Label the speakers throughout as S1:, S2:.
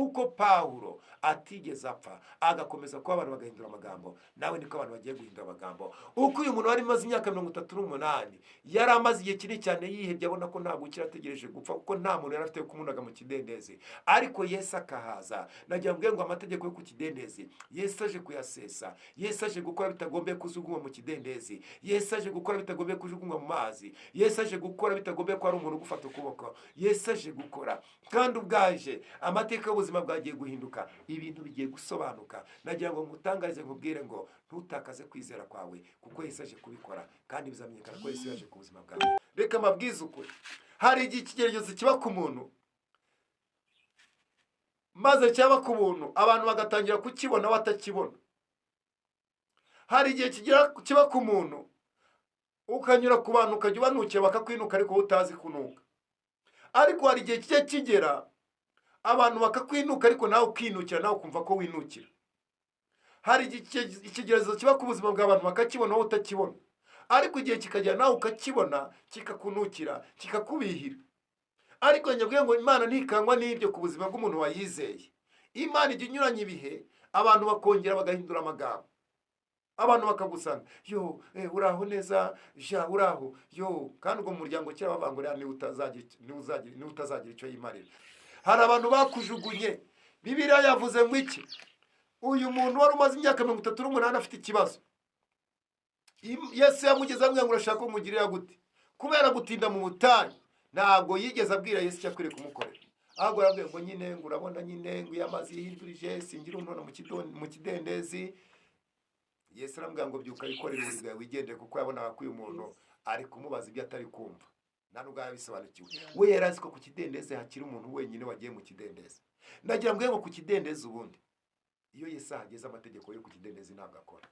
S1: uko Pawulo atigeze apfa agakomeza kuba abantu bagahindura amagambo, nawe niko abantu bagiye guhindura amagambo. Uko uyu muntu wari maze imyaka 38 yari amaze igihe kinini cyane yihebye, abona ko nta gukira, ategereje gupfa kuko nta muntu yari afite kumunaga mu kidendezi, ariko Yesu akahaza. Nagira ngo amategeko yo ku kidendezi Yesu aje kuyasesa, Yesu aje gukora bitagombye kujugunywa mu kidendezi, Yesu aje gukora bitagombye kujugunywa mu mazi, Yesu aje gukora bitagombye ko ari umuntu gufata ukuboko, Yesu aje gukora. Kandi ubwaje amateka y'ubuzima bwagiye guhinduka, ibintu bigiye gusobanuka. Nagira ngo ngutangarize nkubwire ngo ntutakaze kwizera kwawe, kuko Yesu aje kubikora kandi bizamenyekana ko Yesu yaje ku buzima bwawe. Reka mabwize ukuri, hari igihe ikigeragezo kiba ku muntu maze cyaba ku buntu abantu bagatangira kukibona batakibona. Hari igihe kiba ku muntu ukanyura ku bantu ukajya ubanukira bakakwinuka ariko utazi kunuka. Ariko hari igihe kijya kigera abantu bakakwinuka ariko nawe ukinukira, nawe ukumva ko winukira. Hari igihe ikigeragezo kiba ku buzima bw'abantu bakakibona wowe utakibona, ariko igihe kikagera nawe ukakibona kikakunukira kikakubihira. Ariko nyabwiye ngo Imana ntikangwa n'ibyo ku buzima bw'umuntu wayizeye. Imana ijya inyuranya ibihe, abantu bakongera bagahindura amagambo, abantu bakagusanga uraho neza uraho kandi ubwo mu muryango kera bavangurira ni utazagira icyo yimarira. Hari abantu bakujugunye. Bibiliya yavuze ngo iki? Uyu muntu wari umaze imyaka 38 afite ikibazo, Yesu yamugeze amubwira ngo urashaka ko mugirira gute? Kubera gutinda mu butayu ntabwo yigeze abwira Yesu icyo akwiriye kumukorera. Ahubwo arabwira ngo nyine ngo urabona nyine ngo yamazi yihindurije singira umuntu mu kidendezi. Yesu aramubwira ngo byuka yikorere uburiri bwawe wigendere, kuko yabonaga ko uyu muntu ari kumubaza ibyo atari kumva, nta nubwo yabisobanukiwe. We yari azi ko ku kidendezi hakiri umuntu wenyine wagiye mu kidendezi. Ndagira ngo ku kidendezi ubundi iyo Yesu ahageze amategeko yo ku kidendezi ntabwo akora.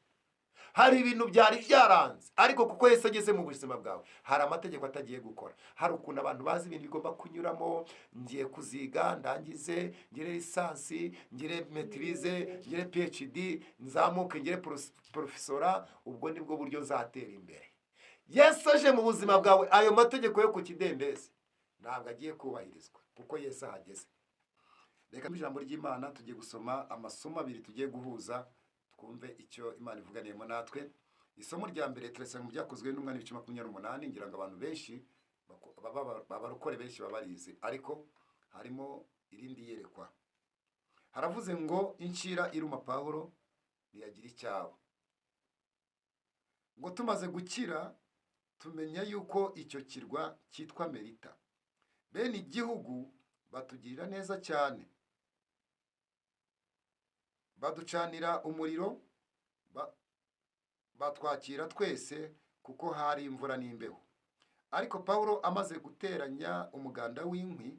S1: Hari ibintu byari byaranze, ariko kuko Yesu ageze mu buzima bwawe hari amategeko atagiye gukora. Hari ukuntu abantu bazi ibintu bigomba kunyuramo, ngiye kuziga ndangize, ngire lisansi, ngire maîtrise, ngire PhD, nzamuke ngire profesora, ubwo nibwo buryo nzatera imbere. Yesu aje mu buzima bwawe, ayo mategeko yo ku kidendezi ntabwo agiye kubahirizwa kuko Yesu ahageze. Reka mu ijambo ry'Imana tugiye gusoma amasomo abiri tugiye guhuza, twumve icyo Imana ivuganiyemo natwe. Isomo rya mbere turasanga mu byakozwe n'umwana 28, ngira ngo abantu benshi abarokore benshi babarize, ariko harimo irindi yerekwa. Haravuze ngo incira iruma Pawulo ntiyagira icyabo, ngo tumaze gukira tumenya yuko icyo kirwa cyitwa Merita. Bene igihugu batugirira neza cyane, baducanira umuriro, batwakira twese kuko hari imvura n'imbeho. Ariko Pawulo amaze guteranya umuganda w'inkwi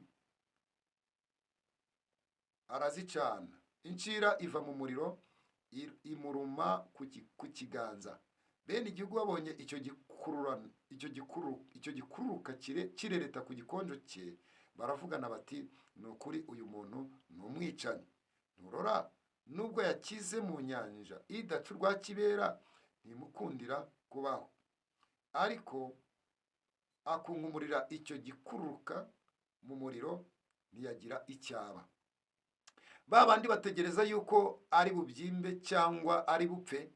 S1: arazicana, incira iva mu muriro imuruma ku kiganza. Bene igihugu babonye icyo gikururuka kirereta ku gikonjo cye, baravugana bati ni ukuri uyu muntu ni umwicanyi. Nturora nubwo yakize mu nyanja idaca urwa kibera ntimukundira kubaho, ariko akunkumurira icyo gikururuka mu muriro ntiyagira icyaba. Ba bandi bategereza yuko ari bubyimbe cyangwa ari bupfe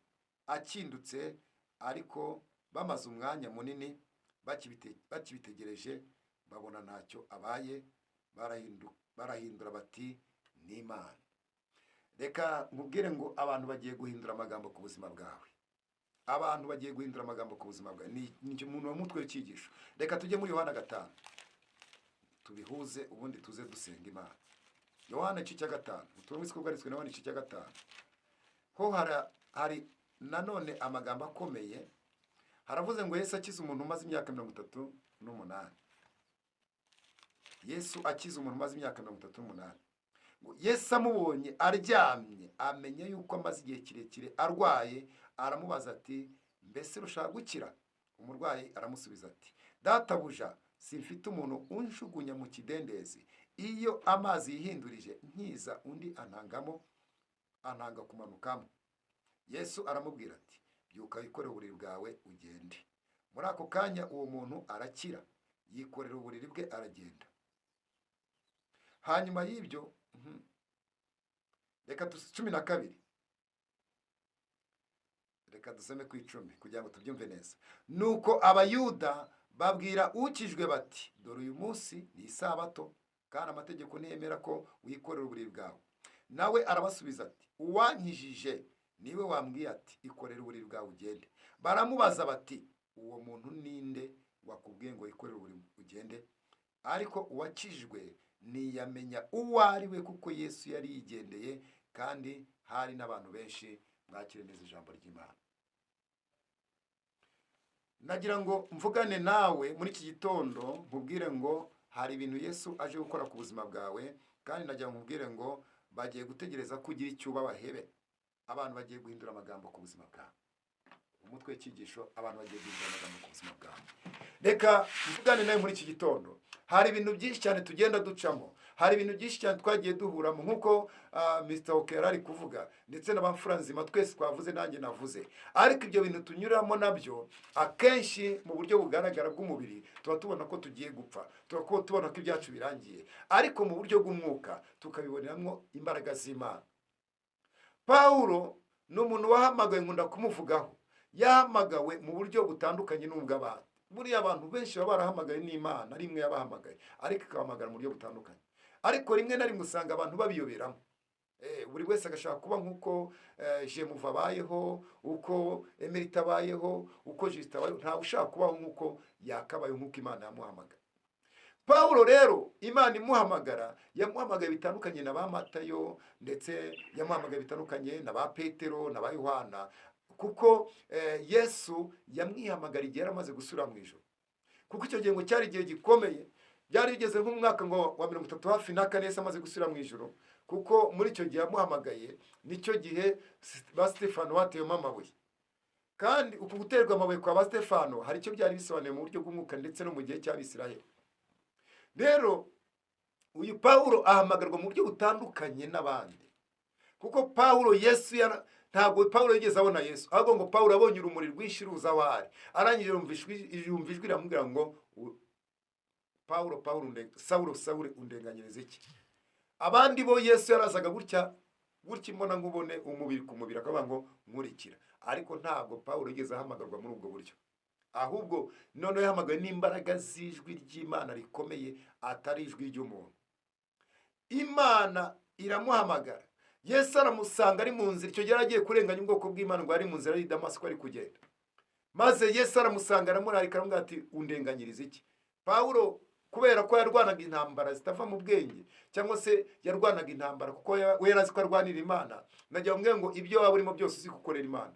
S1: akindutse, ariko bamaze umwanya munini bakibitegereje babona ntacyo abaye, barahindura bati ni Imana. Reka nkubwire ngo abantu bagiye guhindura amagambo ku buzima bwawe. Abantu bagiye guhindura amagambo ku buzima bwawe. Ni umuntu w'umutwe w'icyigisho. Reka tujye muri Yohana 5 tubihuze, ubundi tuze dusenga Imana. Yohana 5, ubutumwa bwiza bwanditswe na Yohana 5. Ho hari nanone amagambo akomeye. Haravuze ngo Yesu akiza umuntu umaze imyaka 38. Yesu akiza umuntu umaze imyaka 38. Yesu amubonye aryamye amenya yuko amaze igihe kirekire arwaye, aramubaza ati mbese rushaka gukira? Umurwayi aramusubiza ati databuja, simfite umuntu unshugunya mu kidendezi, iyo amazi yihindurije nkiza undi antanga kumanukamo. Yesu aramubwira ati byuka wikorere uburiri bwawe ugende. Muri ako kanya uwo muntu arakira, yikorera uburiri bwe aragenda. Hanyuma y'ibyo reka 12 reka dusome ku 10 kugira ngo tubyumve neza. Nuko abayuda babwira ukijwe bati, dore uyu munsi ni isabato, kandi amategeko ntiyemera ko wikorera uburiri bwawe. Nawe arabasubiza ati, uwankijije niwe wambwiye ati, ikorere uburiri bwawe ugende. Baramubaza bati, uwo muntu ninde wakubwiye ngo ikorere uburiri ugende? Ariko uwakijwe ntiyamenya uwo ari we, kuko Yesu yari yigendeye, kandi hari n'abantu benshi. Mwakire neza ijambo ry'Imana. Nagira ngo mvugane nawe muri iki gitondo, nkubwire ngo hari ibintu Yesu aje gukora ku buzima bwawe, kandi nagira ngo nkubwire ngo bagiye gutegereza kugira icyo bahebe. Abantu bagiye guhindura amagambo ku buzima bwawe. Umutwe w'icyigisho, abantu bagiye guhindura amagambo ku buzima bwawe. Reka mvugane nawe muri iki gitondo. Hari ibintu byinshi cyane tugenda ducamo, hari ibintu byinshi cyane twagiye duhuramo, nk'uko Mr. Okera ari kuvuga, ndetse n'abamfuranzima twese twavuze, nanjye navuze. Ariko ibyo bintu tunyuramo nabyo, akenshi mu buryo bugaragara bw'umubiri tuba tubona ko tugiye gupfa, tuba tubona ko ibyacu birangiye, ariko mu buryo bw'umwuka tukabiboneramo imbaraga z'Imana. Pawulo ni umuntu wahamagawe, nkunda kumuvugaho. Yahamagawe mu buryo butandukanye n'ubw'abandi. Buriya abantu benshi baba barahamagaye n'Imana, rimwe yabahamagaye, ariko ikabahamagara mu buryo butandukanye. Ariko rimwe na rimwe usanga abantu babiyoberamo. Buri wese agashaka kuba nk'uko Jemuva abayeho, uko Emerita abayeho, uko Justin abayeho. Ntawe ushaka kubaho nk'uko yakabayeho, nk'uko Imana yamuhamagara. Pawulo rero Imana imuhamagara, yamuhamagaye bitandukanye na ba Matayo, ndetse yamuhamagaye bitandukanye na ba Petero na ba Yohana, kuko Yesu yamwihamagara igihe yaramaze gusura mu ijuru. Kuko icyo gihe ngo cyari igihe gikomeye, byari bigeze nk'umwaka ngo wa 30 hafi na 4 Yesu amaze gusura mu ijuru. Kuko muri icyo gihe yamuhamagaye, nicyo gihe ba Stefano bateyemo amabuye. Kandi uku guterwa amabuye kwa ba Stefano hari icyo byari bisobanuye mu buryo bw'umwuka, ndetse no mu gihe cy'Abisirayeli. Rero uyu Pawulo ahamagarwa mu buryo butandukanye n'abandi, kuko Pawulo ntabwo Pawulo yigeze abona Yesu, ahubwo ngo Pawulo abonye urumuri rwinshi ruza aho ari. Arangije yumva ijwi riramubwira ngo, Pawulo, Saulo, undenganyiriza iki? Abandi bo Yesu yarazaga gutya imbona nkubone, umubiri ku mubiri, akavuga ngo nkurikira. Ariko ntabwo Pawulo yigeze ahamagarwa muri ubwo buryo, ahubwo noneho yahamagawe n'imbaraga z'ijwi ry'Imana rikomeye, atari ijwi ry'umuntu. Imana iramuhamagara. Yesu aramusanga ari mu nzira, icyo gihe agiye kurenganya ubwoko bw'Imana, ngo ari mu nzira y'i Damasiko ari kugenda. Maze Yesu aramusanga, aramurarika, aramubwira ati, undenganyiriza iki? Pawulo kubera ko yarwanaga intambara zitava mu bwenge, cyangwa se yarwanaga intambara kuko we yarazi ko arwanira Imana, nagira ngo ibyo waba urimo byose uzi gukorera Imana,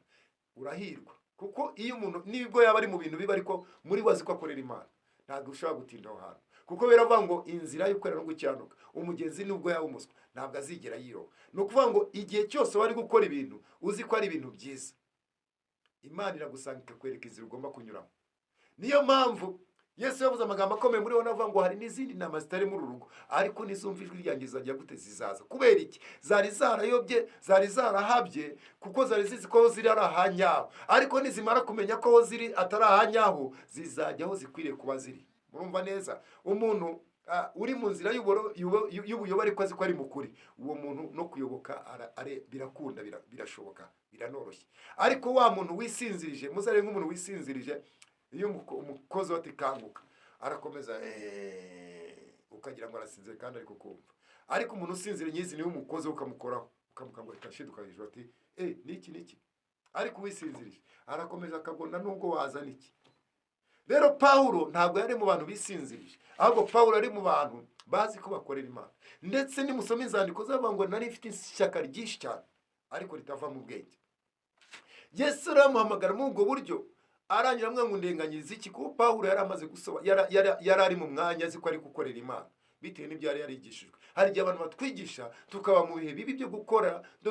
S1: urahirwa. Kuko iyo umuntu nibwo yaba ari mu bintu biba, ariko muri wazi ko akorera Imana, ntabwo ushobora gutinda aho hantu. Kuko biravuga ngo inzira y'ukwera no gukiranuka, umugezi nubwo yaba umuswa ntabwo azigera yiroha. Ni ukuvuga ngo igihe cyose wari gukora ibintu uzi ko ari ibintu byiza, Imana iragusanga ikakwereka inzira ugomba kunyuramo. Niyo mpamvu Yesu yavuze amagambo akomeye muri wo, navuga ngo hari n'izindi nama zitari muri urugo, ariko nizumva ijwi ryanjye zizajya gute zizaza. Kubera iki? Zari zarayobye, zari zarahabye, kuko zari zizi ko ziri ari ahanyaho, ariko nizimara kumenya ko ziri atari ahanyaho, zizajya aho zikwiriye kuba ziri. Murumva neza? Umuntu uri mu nzira y'ubuyobe ariko azi ko ari mukuri, uwo muntu no kuyoboka birakunda, birashoboka, biranoroshye. Ariko wa muntu wisinzirije, muzare nk'umuntu wisinzirije, iyo umukozi wati kanguka arakomeza ukagira ngo arasinzire kandi ariko kumva. Ariko umuntu usinzire nyizi niwe umukozi ukamukoraho, ukamukangura ikashiduka hejuru ati niki. Ariko wisinzirije arakomeza akagona nubwo wazana iki. Rero Pawulo ntabwo yari mu bantu bisinzirije, ahubwo Pawulo ari mu bantu bazi ko bakorera Imana. Ndetse nimusoma inzandiko zavuga ngo nari mfite ishyaka ryinshi cyane, ariko ritava mu bwenge. Yesu aramuhamagara muri ubwo buryo, arangira amwe ngo ndenganyiriza iki? Kuko Pawulo yari amaze yari ari mu mwanya azi ko ari gukorera Imana, bitewe n'ibyo yari yarigishijwe. Hari igihe abantu batwigisha tukaba mu bihe bibi byo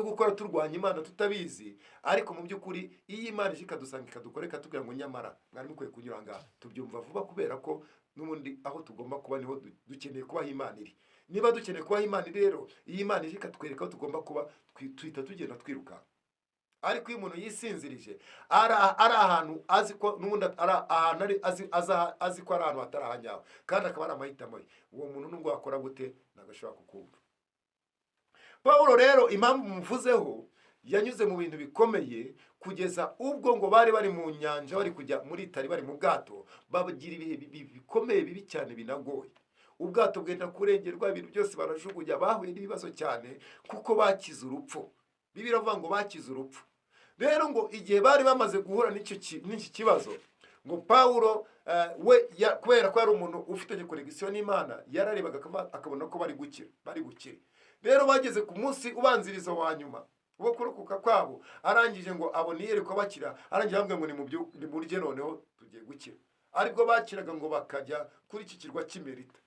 S1: gukora turwanya Imana tutabizi, ariko mu by'ukuri iyo Imana ije ikadusanga ikadukora, ikatubwira ngo nyamara mwari mukwiye kunyura ngaha, tubyumva vuba, kubera ko n'ubundi aho tugomba kuba niho dukeneye kubaho Imana iri. Niba dukeneye kubaho Imana iri rero, iyo Imana ije ikatwereka aho tugomba kuba, tuhita tugenda twiruka. Ariko iyo umuntu yisinzirije ari ahantu azi ko n'ubundi azi ko ari ahantu hatari ahanyaho, kandi akaba ari amahitamo ye, uwo muntu nubwo wakora gute ntabwo ashobora kukumva. Pawulo rero impamvu muvuzeho yanyuze mu bintu bikomeye kugeza ubwo ngo bari mu nyanja bari kujya muri Itali bari mu bwato bagira ibihe bikomeye bibi cyane binagoye. Ubwato bwenda kurengerwa, ibintu byose barajugunya, bahuye n'ibibazo cyane kuko bakize urupfu. Bibiliya iravuga ngo bakize urupfu. Rero ngo igihe bari bamaze guhura n'iki kibazo, ngo Pawulo kubera ko yari umuntu ufite konegisiyo n'Imana, yararebaga akabona ko bari gukira. Rero bageze ku munsi ubanziriza wa nyuma wo kurokoka kwabo, arangije ngo abona iyerekwa bakira, arangije ambwe ngo ni murye noneho tugiye gukira. Aribwo bakiraga ngo bakajya kuri iki kirwa cy'Imerita.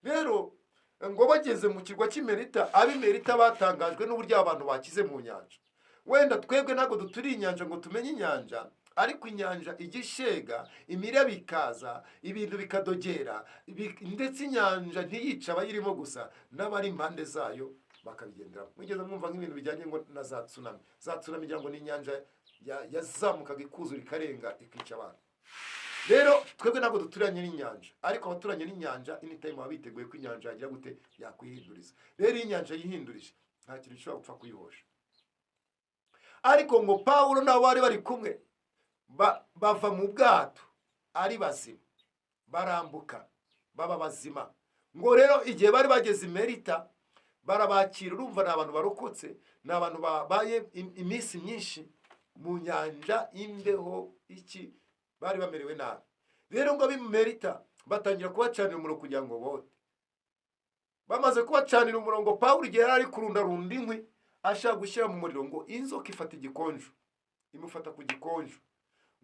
S1: Rero ngo bageze mu kirwa cy'Imerita, ab'Imerita batangajwe n'uburyo abantu bakize mu nyanja. Wenda twebwe ntabwo duturiye inyanja ngo tumenye inyanja, ariko inyanja igishega, imiraba ikaza, ibintu bikadogera, ndetse inyanja ntiyica abayirimo gusa, n'abari impande zayo bakabigenderamo. Mugeze mwumva nk'ibintu bijyanye ngo na za tsunami. Za tsunami ngira ngo ni inyanja yazamukaga ikuzura ikarenga ikica abantu. Rero twebwe ntabwo duturanye n'inyanja, ariko abaturanye n'inyanja anytime baba biteguye ko inyanja yagira gute yakwihinduriza. Rero iyo inyanja yihindurije nta kintu gishobora gupfa kuyihosha. Ariko ngo Pawulo nabo bari kumwe bava mu bwato ari bazima, barambuka baba bazima. Ngo rero igihe bari bageze Imerita barabakira. Urumva ni abantu barokotse, ni abantu babaye iminsi myinshi mu nyanja, imbeho iki, bari bamerewe nabi. Rero ngo ab'Imerita batangira kubacanira umuriro kugira ngo bote. Bamaze kubacanira umurongo, Pawulo igihe yari ari kurundarunda inkwi ashaka gushyira mu muriro, ngo inzoka ifata igikonjo, imufata ku gikonjo.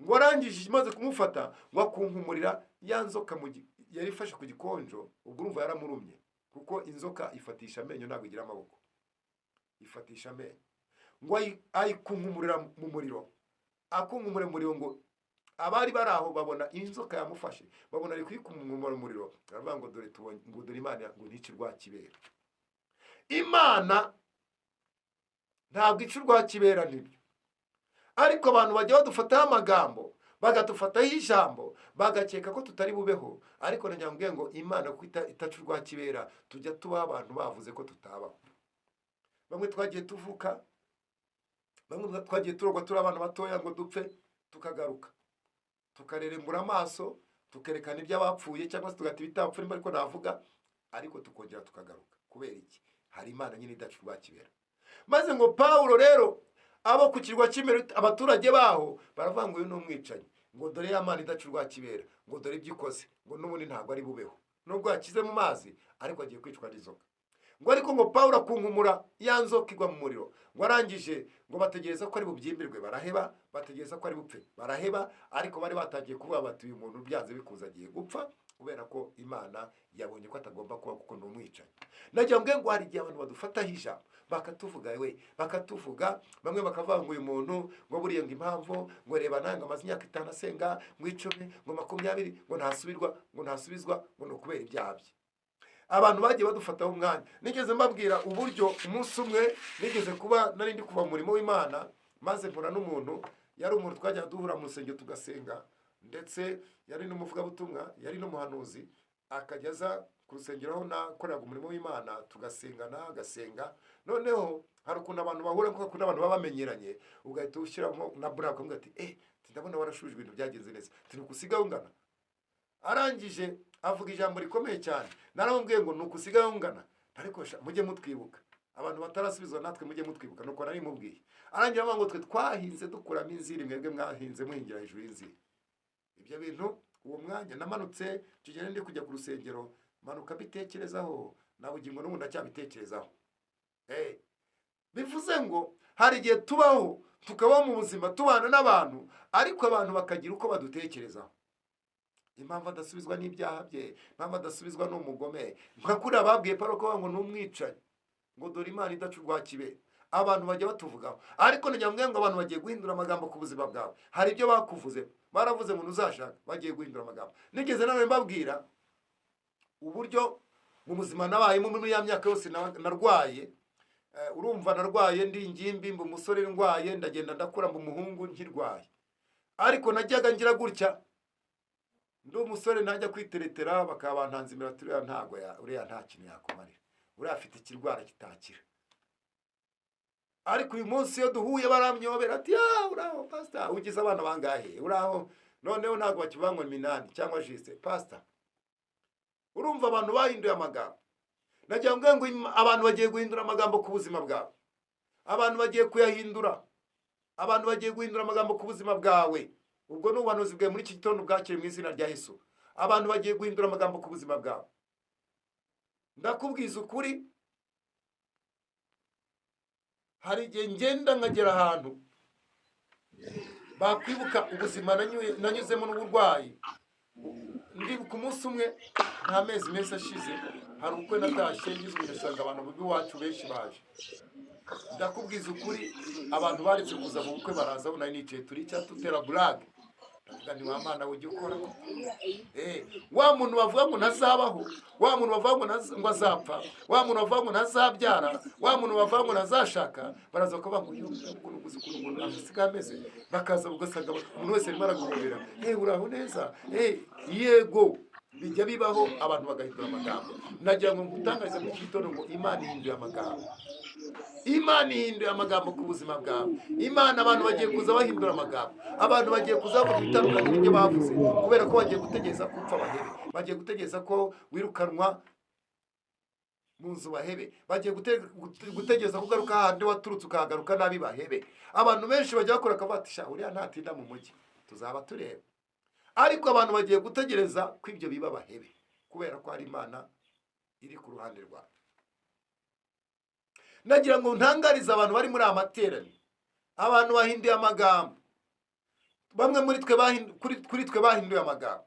S1: Ngo arangije imaze kumufata, ngo akunkumurira ya nzoka yari ifashe ku gikonjo. Ubwo urumva yaramurumye, kuko inzoka ifatisha amenyo, ntabwo igira amaboko, ifatisha amenyo. Ngo ayikunkumurira mu muriro, akunkumurira mu muriro. Ngo abari bari aho babona inzoka yamufashe, babona ari kuyikunkumurira mu muriro, baravuga ngo dore tubonye, ngo dore Imana ngo ntice urwakibera. Imana ntabwo ica urwakibera nibyo, ariko abantu bajya badufataho amagambo, bagadufataho ijambo, bagakeka ko tutari bubeho. Ariko nagira ngo Imana ko itaca urwakibera, tujya tubaho abantu bavuze ko tutabaho. Bamwe twagiye tuvuka, bamwe twagiye turogwa turi abana batoya ngo dupfe, tukagaruka tukarerembura amaso, tukerekana iby'abapfuye, cyangwa se tugata ibitapfuye ariko navuga, ariko tukongera tukagaruka. Kubera iki? Hari Imana nyine idaca urwakibera. Maze ngo Pawulo rero abo ku kirwa cy'Imerita, abaturage baho baravuga ngo uyu ni umwicanyi, ngo dore ya Mana idaca urwakibera, ngo dore ibyo ikoze, ngo n'ubundi ntabwo ari bubeho. Nubwo yakize mu mazi, ariko agiye kwicwa n'inzoka. Ngo ariko ngo Pawulo akunkumura ya nzoka igwa mu muriro. Ngo arangije ngo bategereza ko ari bubyimbirwe, baraheba. Bategereza ko ari bupfe, baraheba. Ariko bari batangiye kuvuga bati uyu muntu byanze bikuza agiye gupfa, kubera ko Imana yabonye ko atagomba kuba, kuko ni umwicanyi. Nagira ngo hari igihe abantu badufataho ijambo, bakatuvuga, bamwe bakavuga ngo uyu muntu ngo buriye ngo impamvu, ngo reba nanga amaze imyaka 5 asenga, ngo 10, ngo 20, ngo ntasubizwa, ngo no kubera ibyaha bye. Abantu bagiye badufataho umwanya. Nigeze mbabwira uburyo umunsi umwe nigeze kuba nari ndi kuva mu murimo w'Imana, maze mpura n'umuntu, yari umuntu twajya duhura mu rusengero tugasenga, ndetse yari n'umuvugabutumwa, yari n'umuhanuzi. Akajyaza ku rusengero aho nakoreraga umurimo w'Imana, tugasengana, agasenga. Noneho hari ukuntu abantu bahura, kuko kuna abantu baba bamenyeranye, ugahita ushyiramo na buraka, uvuga ati ndabona warashuje ibintu byagenze neza, ntukusigaho ungana. Arangije avuga ijambo rikomeye cyane, naramubwiye ngo nukusigaho ungana, ariko mujye mutwibuka, abantu batarasubizwa natwe mujye mutwibuka. Nuko nari mubwiye. Arangira avuga ngo twe twahinze dukuramo inzira, mwebwe mwahinze muhingira hejuru y'inzira. Ibyo bintu uwo mwanya namanutse, tugende ndi kujya ku rusengero, manuka bitekerezaho, nabugingo n'ubu ndacyabitekerezaho. Bivuze ngo hari igihe tubaho tukabaho mu buzima tubana n'abantu, ariko abantu bakagira uko badutekerezaho. Impamvu adasubizwa n'ibyaha bye, impamvu adasubizwa n'umugome, nka kuri ababwiye Pawulo ko ngo n'umwicanyi, ngo dore Imana idaca urwakibera. Abantu bajya batuvugaho, ariko nagira ngo abantu bagiye guhindura amagambo ku buzima bwawe. Hari ibyo bakuvuze, baravuze ngo ntuzashaka, bagiye guhindura amagambo. Nigeze nawe mbabwira uburyo mu buzima nabayemo muri ya myaka yose narwaye. Urumva narwaye ndi ingimbi, mba umusore ndwaye, ndagenda ndakura mba umuhungu nkirwaye. Ariko najyaga ngira gutya, ndi umusore najya kwiteretera, bakaba bantanze imbere, uriya ntago uriya nta kintu yakumarira, uriya afite ikirwara kitakira. ariko uyu munsi iyo duhuye baramyobera ati uraho pastor, ugize abana bangahe, uraho, noneho ntabwo bakivuga ngo minani cyangwa jise. Pastor, urumva abantu bahinduye amagambo. Nagira ngo abantu bagiye guhindura amagambo ku buzima bwawe, abantu bagiye kuyahindura, abantu bagiye guhindura amagambo ku buzima bwawe. Ubwo ni ubuhanuzi bwawe muri iki gitondo bwakiriye mu izina rya Yesu. Abantu bagiye guhindura amagambo ku buzima bwawe. Ndakubwiza ukuri, hari igihe ngenda nkagera ahantu bakwibuka ubuzima nanyuzemo n'uburwayi. Ndibuka umunsi umwe nta mezi menshi ashize, hari ubukwe natashye ngizwe ndasanga abantu b'iwacu benshi baje. Ndakubwiza ukuri, abantu baretse kuza mu bukwe baraza, nari nicaye turica tutera burage. Ndavuga nti wa Mana ujye ukora. Wa muntu bavuga ngo ntazabaho, wa muntu bavuga ngo azapfa, wa muntu bavuga ngo ntazabyara, wa muntu bavuga ngo ntazashaka, baraza kuvuga ngo ukuntu guzi ukuntu umuntu amasiga ameze, bakaza ugasanga umuntu wese arimo araguhobera, uraho neza, yego. Bijya bibaho, abantu bagahindura amagambo. Nagira ngo ngutangarize mu gitondo ngo Imana ihinduye amagambo. Imana ihinduye amagambo ku buzima bwawe. Imana, abantu bagiye kuza bahindura amagambo. Abantu bagiye kuza bavuga ibitandukanye n'ibyo bavuze, kubera ko bagiye gutegereza ko upfa bahebe, bagiye gutegereza ko wirukanwa mu nzu bahebe, bagiye gutegereza ko ugaruka ahandi waturutse ukahagaruka nabi bahebe. Abantu benshi bajya bakora akavuga ati sha uriya ntatinda mu mujyi tuzaba tureba. Ariko abantu bagiye gutegereza ko ibyo biba bahebe, kubera ko hari Imana iri ku ruhande rwawe. Nagira ngo ntangarize abantu bari muri amateraniro, abantu bahinduye amagambo. Bamwe muri twe bahinduye amagambo.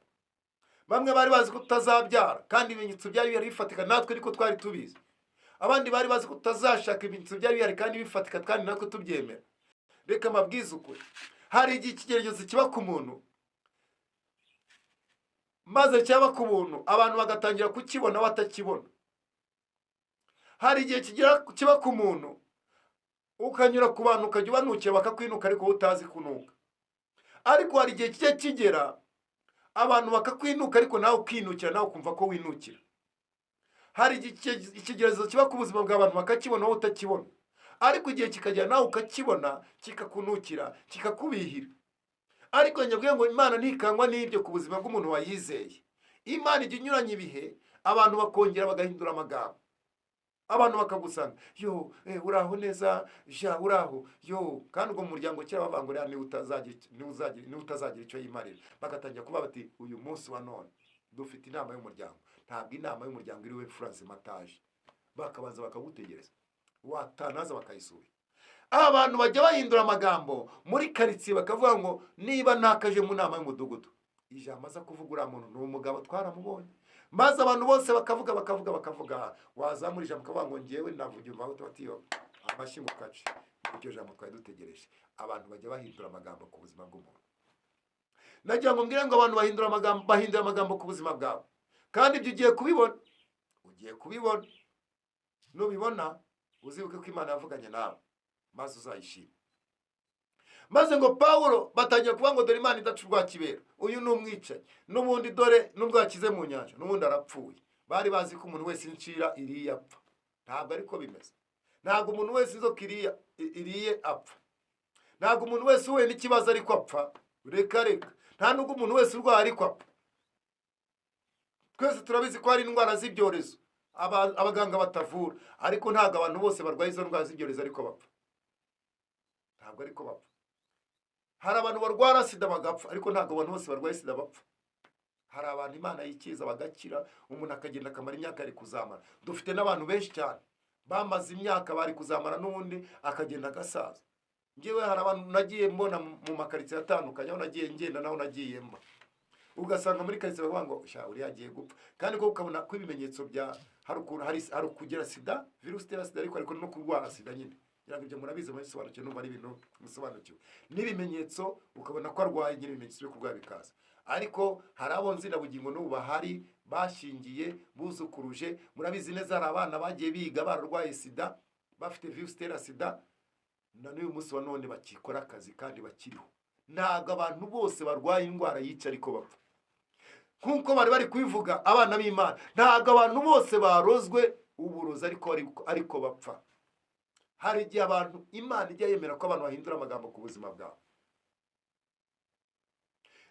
S1: Bamwe bari bazi ko tutazabyara kandi ibimenyetso byari bihari bifatika, natwe ariko twari tubizi. Abandi bari bazi ko tutazashaka, ibimenyetso byari bihari kandi bifatika kandi natwe tubyemera. Reka mabwize ukuri, hari igihe ikigeragezo kiba ku muntu, maze cyaba ku buntu abantu bagatangira kukibona batakibona. Hari igihe kiba ku muntu ukanyura ku bantu ukajya ubanukira bakakwinuka ariko utazi kunuka. Ariko hari igihe kijya kigera abantu bakakwinuka ariko nawe ukinukira, nawe ukumva ko winukira. Hari igihe ikigeragezo kiba ku buzima bw'abantu bakakibona wowe utakibona, ariko igihe kikagera nawe ukakibona kikakunukira kikakubihira. Ariko nyabwiye ngo Imana ntikangwa n'ibyo ku buzima bw'umuntu wayizeye. Imana ijya inyuranye ibihe, abantu bakongera bagahindura amagambo. Abantu bakagusanga, uraho neza, uraho, kandi ubwo mu muryango kera bavangurira niwe utazagira icyo yimarira. Bagatangira kuba bati uyu munsi wa none dufite inama y'umuryango. Ntabwo inama y'umuryango iriwe France Mataje. Bakabanza bakagutegereza, watanaza bakayisura. Abantu bajya bahindura amagambo muri karitsiye bakavuga ngo niba ntakaje mu nama y'umudugudu, ijambo aza kuvuga uriya muntu ni umugabo twaramubonye. Maze abantu bose bakavuga, wazamura ijambo ukavuga ngo ngewe navugira umvaho tubatiyo amashyi mu kace. Iryo jambo twari dutegereje. Abantu bajya bahindura amagambo ku buzima bw'umuntu. Nagira ngo mbwire ngo abantu bahindura amagambo ku buzima bwawe, kandi ibyo ugiye kubibona. Nubibona uzibuke ko Imana yavuganye nawe, maze uzayishima. Maze ngo Pawulo batangira kuvuga ngo dore Imana idaca urwakibera, uyu ni umwicanyi, n'ubundi dore nubwo yakize mu nyanja n'ubundi arapfuye. Bari bazi ko umuntu wese incira iriye apfa. Ntabwo ariko bimeze. Ntabwo umuntu wese inzoka iriye apfa. Ntabwo umuntu wese uhuye n'ikibazo ariko apfa. Reka. Nta nubwo umuntu wese urwaye ariko apfa. Twese turabizi ko hari indwara z'ibyorezo abaganga batavura, ariko ntabwo abantu bose barwaye izo ndwara z'ibyorezo ariko bapfa. Ntabwo ariko bapfa. Hari abantu barwara sida bagapfa, ariko ntabwo abantu bose barwaye sida bapfa. Hari abantu Imana yikiza bagakira, umuntu akagenda akamara imyaka ari kuzamara. Dufite n'abantu benshi cyane bamaze imyaka bari kuzamara n'ubundi akagenda agasaza. Ngewe hari abantu nagiye mbona mu makaritsiye atandukanye, aho nagiye ngenda naho nagiye mba, ugasanga muri karitsiye bavuga ngo sha uri yagiye gupfa, kandi ko ukabona ko ibimenyetso bya hari kugira sida, virusi itera sida, ariko no kurwara sida nyine. Ngira ngo ibyo murabizi mubisobanukiwe, numva ari ibintu musobanukiwe. N'ibimenyetso ukabona ko arwaye nyine ibimenyetso byo kurwara bikaza. Ariko hari abo nzina bugingo n'ubu bahari bashingiye buzukuruje. Murabizi neza hari abana bagiye biga bararwaye sida, bafite virusi itera sida, na n'uyu munsi wa none bakikora akazi kandi bakiriho. Ntabwo abantu bose barwaye indwara yica ariko bapfa. Nkuko bari kubivuga abana b'Imana, ntabwo abantu bose barozwe uburozi ariko bapfa. hari igihe abantu Imana ijya yemera ko abantu bahindura amagambo ku buzima bwabo.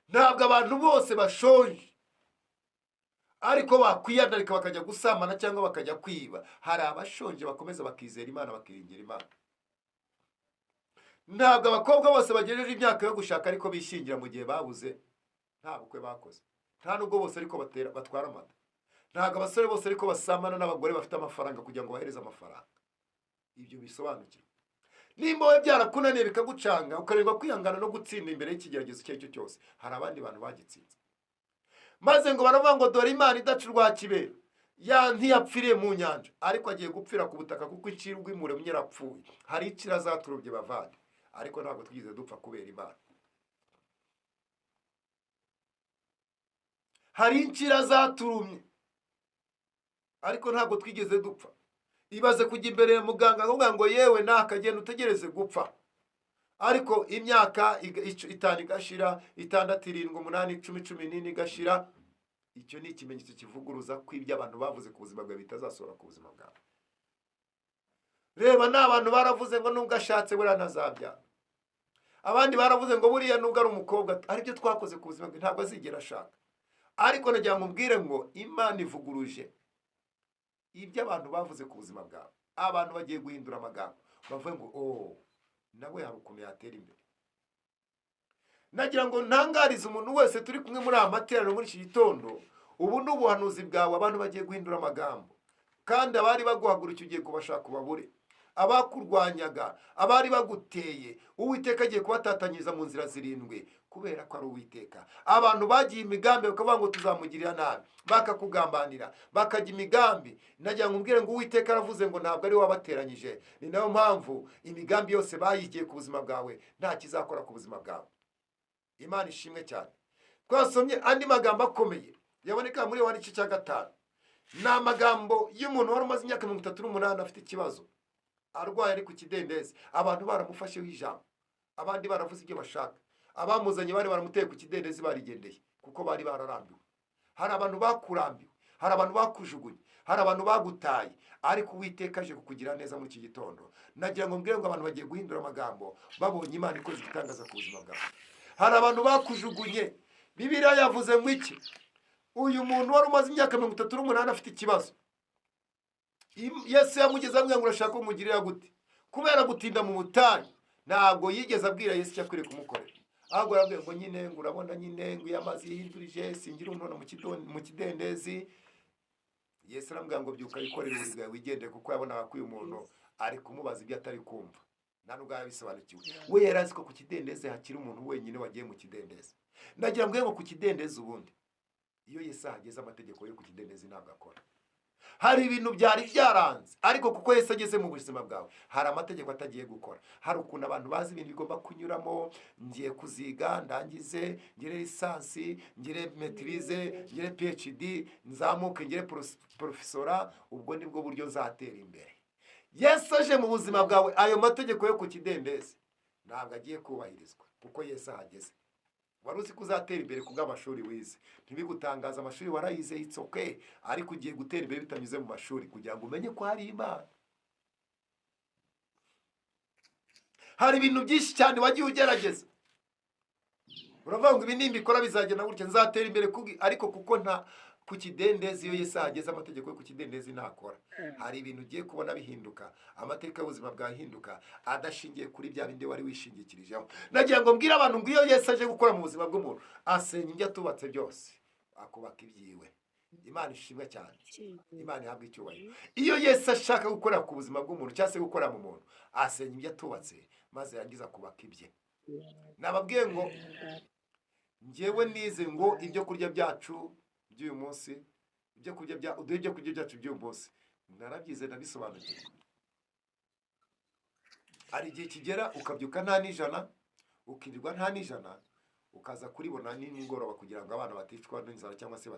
S1: Ntabwo abantu bose bashonje ariko bakwiyandarika bakajya gusambana cyangwa bakajya kwiba. Hari abashonje bakomeza bakizera Imana, bakiringira Imana. Ntabwo abakobwa bose bagejeje imyaka yo gushaka ariko bishingira mu gihe babuze nta bukwe bakoze. Nta nubwo bose ariko batwara amata. Ntabwo abasore bose ariko basambana n'abagore bafite amafaranga kugira ngo bahereze amafaranga. Ibyo bisobanukirwa. Nimba we byarakunaniye bikagucanga ukareba kwihangana no gutsinda imbere y'ikigeragezo icyo ari cyo cyose, hari abandi bantu bagitsinze. Maze ngo baravuga ngo dore Imana idaca urwa kibera, ya ntiyapfiriye mu nyanja ariko agiye gupfira ku butaka kuko icirwa imuremye yarapfuye. Hari icira zaturubye bavandi, ariko ntabwo twigize dupfa kubera Imana. Hari incira zaturumye ariko ntabwo twigeze dupfa. Ibaze kujya imbere ya muganga akubwira ngo yewe nakagenda utegereze gupfa, ariko imyaka 5 igashira, 6, 7, 8, 10, 11 igashira. Icyo ni ikimenyetso kivuguruza ko ibyo abantu bavuze ku buzima bwawe bitazasohora ku buzima bwawe. Reba n'abantu baravuze ngo nubwo ashatse buriya ntazabyara. Abandi baravuze ngo buriya nubwo ari umukobwa aribyo twakoze ku buzima bwe ntabwo azigera ashaka. Ariko nagira ngo mbwire ngo Imana ivuguruje ibyo abantu bavuze ku buzima bwawe. Abantu bagiye guhindura amagambo bavuye ngo nawe hari ukuntu yatera imbere. Nagira ngo ntangarize umuntu wese turi kumwe muri aya materaniro muri iki gitondo, ubu ni ubuhanuzi bwawe. Abantu bagiye guhindura amagambo, kandi abari baguhagurutse ugiye kubashaka ubabure. Abakurwanyaga, abari baguteye, Uwiteka agiye kubatatanyiriza mu nzira 7 kubera ko ari Uwiteka. Abantu bagiye imigambi bakavuga ngo tuzamugirira nabi, bakakugambanira, bakajya imigambi. Nagira ngo mbwire ngo Uwiteka aravuze ngo ntabwo ari wabateranyije. Ni nayo mpamvu imigambi yose bayigiye ku buzima bwawe nta kizakora ku buzima bwawe. Imana ishimwe cyane. Twasomye andi magambo akomeye yaboneka muri Yohana 5. Ni amagambo y'umuntu wari umaze imyaka 38 afite ikibazo, arwaye ari ku kidendezi. Abantu baramufasheho ijambo, abandi baravuze ibyo bashaka. Abamuzanye bari baramuteye ku kidendezi barigendeye kuko bari bararambiwe. Hari abantu bakurambiwe, hari abantu bakujugunye, hari abantu bagutaye, ariko Uwiteka aje kukugira neza muri iki gitondo. Nagira ngo mbwire ngo abantu bagiye guhindura amagambo babonye Imana ikoze igitangaza ku buzima bwawe. Hari abantu bakujugunye. Bibiliya yavuze ngo iki? Uyu muntu wari umaze imyaka 38 afite ikibazo, Yesu yamugeze amwe ngo urashaka kumugirira gute? Kubera gutinda mu butayu ntabwo yigeze abwira Yesu icyo akwiriye kumukorera. Ahubwo arabwira ngo nyine ngo urabona nyine ngo yamazi yihindurije singira umuntu mu kidendezi. Yesu arambwira ngo byuka yikorere ubuzima wigende, kuko yabonaga ko uyu muntu ari kumubaza ibyo atari kumva. Nta nubwo yabisobanukiwe. We yarazi ko ku kidendezi hakiri umuntu wenyine wagiye mu kidendezi. Nagira ngo ku kidendezi ubundi iyo Yesu ahageze amategeko yo ku kidendezi ntabwo akora. Hari ibintu byari byaranze, ariko kuko Yesu ageze mu buzima bwawe hari amategeko atagiye gukora. Hari ukuntu abantu bazi ibintu bigomba kunyuramo, ngiye kuziga ndangize, ngire lisansi, ngire maîtrise, ngire PhD, nzamuke ngire professora, ubwo nibwo buryo nzatera imbere. Yesu aje mu buzima bwawe, ayo mategeko yo ku kidendezi ntabwo agiye kubahirizwa kuko Yesu ahageze. Wari uzi ko uzatera imbere kubw'amashuri wize. Ntibigutangaza amashuri warayize, it's okay, ariko ugiye gutera imbere bitanyuze mu mashuri kugira ngo umenye ko hari Imana. Hari ibintu byinshi cyane wagiye ugerageza, uravuga ngo ibi nimbikora bizagenda gutya nzatera imbere ariko kuko nta ku kidendezi iyo Yesu ahageze amategeko yo ku kidendezi ntakora. Hari ibintu ugiye kubona bihinduka, amateka y'ubuzima bwahinduka adashingiye kuri bya bindi wari wishingikirijeho. Nagira ngo mbwire abantu ngo iyo Yesu aje gukora mu buzima bw'umuntu asenya ibyo atubatse byose akubaka ibyiwe. Imana ishimwe cyane, Imana ihabwa icyubahiro. Iyo Yesu ashaka gukora ku buzima bw'umuntu cyangwa se gukora mu muntu asenya ibyo atubatse maze yagiza kubaka ibye. Nababwiye ngo njyewe nize ngo ibyo kurya byacu by'uyu munsi, ibyo kurya byacu by'uyu munsi narabyize ndabisobanukiwe. Hari igihe kigera ukabyuka nta n'ijana, ukirirwa nta n'ijana, ukaza kuribona nimugoroba kugira ngo abana baticwa n'inzara cyangwa se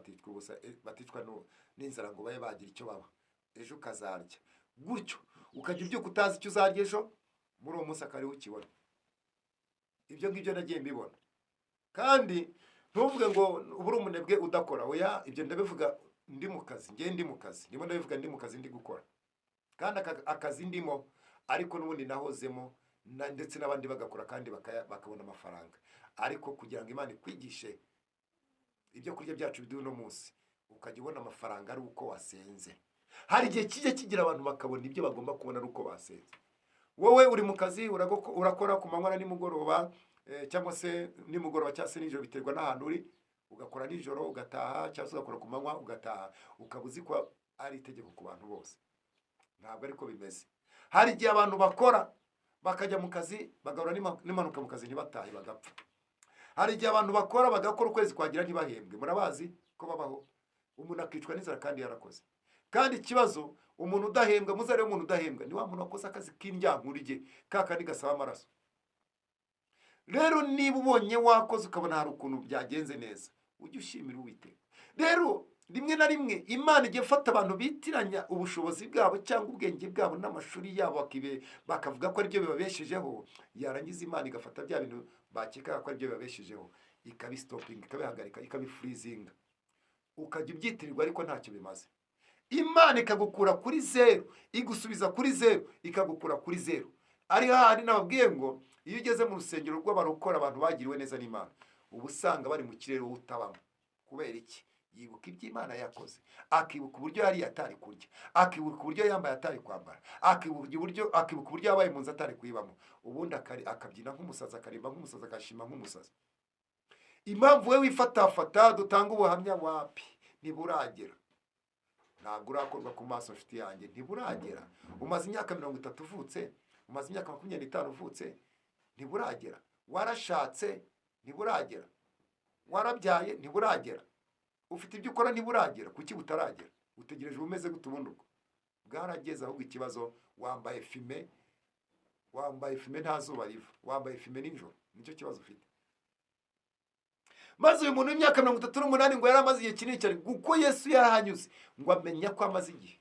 S1: baticwa n'inzara ngo babe bagira icyo baba. Ejo ukazarya gutyo, ukajya ubyuka utazi icyo uzarya ejo, muri uwo munsi akariho ukibona. Ibyo ngibyo nagiye mbibona. Kandi ntuvuge ngo uburi umunebwe udakora. Oya, ibyo ndabivuga ndi mu kazi, ngiye ndi mu kazi, ndimo ndabivuga ndi mu kazi ndi gukora. Kandi akazi ndimo ariko n'ubundi nahozemo ndetse n'abandi bagakora kandi bakabona amafaranga. Ariko kugira ngo Imana ikwigishe ibyo kurya byacu by'uno munsi ukajya ubona amafaranga ari uko wasenze, hari igihe kijya kigira abantu bakabona ibyo bagomba kubona ari uko basenze. Wowe uri mu kazi urakora ku manywa na nimugoroba, cyangwa se nimugoroba cyangwa se nijoro, biterwa n'ahantu uri. Ugakora nijoro ugataha, cyangwa se ugakora ku manywa ugataha, ukaba uzi ko ari itegeko ku bantu bose. Ntabwo ariko bimeze. Hari igihe abantu bakora bakajya mu kazi bagahura n'impanuka mu kazi ntibatahe bagapfa. Hari igihe abantu bakora bagakora ukwezi kwagira ntibahembwe. Murabazi ko babaho, umuntu akicwa n'inzara kandi yarakoze. Kandi ikibazo, umuntu udahembwa, muzare w'umuntu udahembwa ni wa muntu wakoze akazi k'indyankurye, ka kandi gasaba amaraso. Rero niba ubonye wakoze ukabona hari ukuntu byagenze neza, ujye ushimira Uwiteka. Rero rimwe na rimwe Imana igiye ifata abantu bitiranya ubushobozi bwabo cyangwa ubwenge bwabo n'amashuri yabo, bakavuga ko aribyo bibabeshejeho. Yarangiza Imana igafata bya bintu bakeka ko aribyo bibabeshejeho, ikabistopinga, ikabihagarika, ikabifurizinga, ukajya ubyitirirwa ariko ntacyo bimaze. Imana ikagukura kuri zero, igusubiza kuri zero, ikagukura kuri zero. Ari hahandi nababwiye ngo iyo ugeze mu rusengero rw'abarokora, abantu bagiriwe neza n'Imana, uba usanga bari mu kirere wowe utabamo. Kubera iki? Yibuka ibyo Imana yakoze, akibuka uburyo yari atari kurya, akibuka uburyo yambaye atari kwambara, akibuka uburyo yabaye mu nzu atari kuyibamo. Ubundi akabyina nk'umusazi, akarimba nk'umusazi, agashima nk'umusazi. Impamvu we wifatafata dutanga ubuhamya, wapi? Ntiburagera. Ntabwo urakorwa ku maso nshuti yanjye, ntiburagera. Umaze imyaka 30 uvutse, umaze imyaka 25 uvutse, ntiburagera. Warashatse, ntiburagera. Warabyaye, ntiburagera. Ufite ibyo ukora, ntiburagera. Kuki butaragera? Utegereje umeze gute ubundi ubwo? Bwarageze. Ahubwo ikibazo, wambaye fime nta zuba riva, wambaye fime nijoro, nicyo kibazo ufite. Maze uyu muntu w'imyaka 38 ngo yari amaze igihe kinini cyane, kuko Yesu yarahanyuze ngo amenya ko amaze igihe.